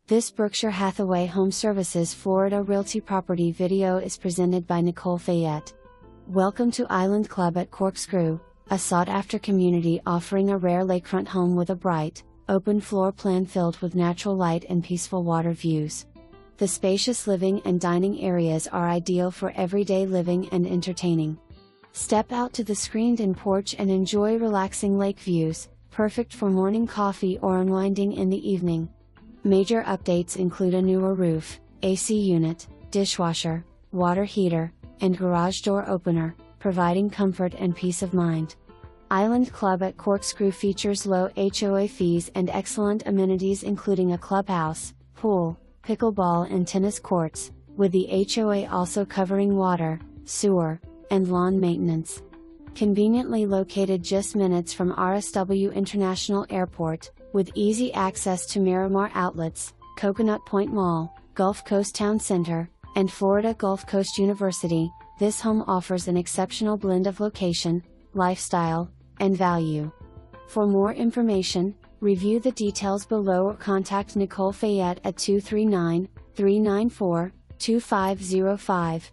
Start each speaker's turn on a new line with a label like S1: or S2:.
S1: This Berkshire Hathaway HomeServices Florida Realty property video is presented by Nicole Fayette. Welcome to Island Club at Corkscrew, a sought-after community offering a rare lakefront home with a bright, open floor plan filled with natural light and peaceful water views. The spacious living and dining areas are ideal for everyday living and entertaining. Step out to the screened-in porch and enjoy relaxing lake views, perfect for morning coffee or unwinding in the evening. Major updates include a newer roof, AC unit, dishwasher, water heater, and garage door opener, providing comfort and peace of mind. Island Club at Corkscrew features low HOA fees and excellent amenities including a clubhouse, pool, pickleball and tennis courts, with the HOA also covering water, sewer, and lawn maintenance. Conveniently located just minutes from RSW International Airport, with easy access to Miramar Outlets, Coconut Point Mall, Gulf Coast Town Center, and Florida Gulf Coast University, this home offers an exceptional blend of location, lifestyle, and value. For more information, review the details below or contact Nicole Fayette at 239-394-2505.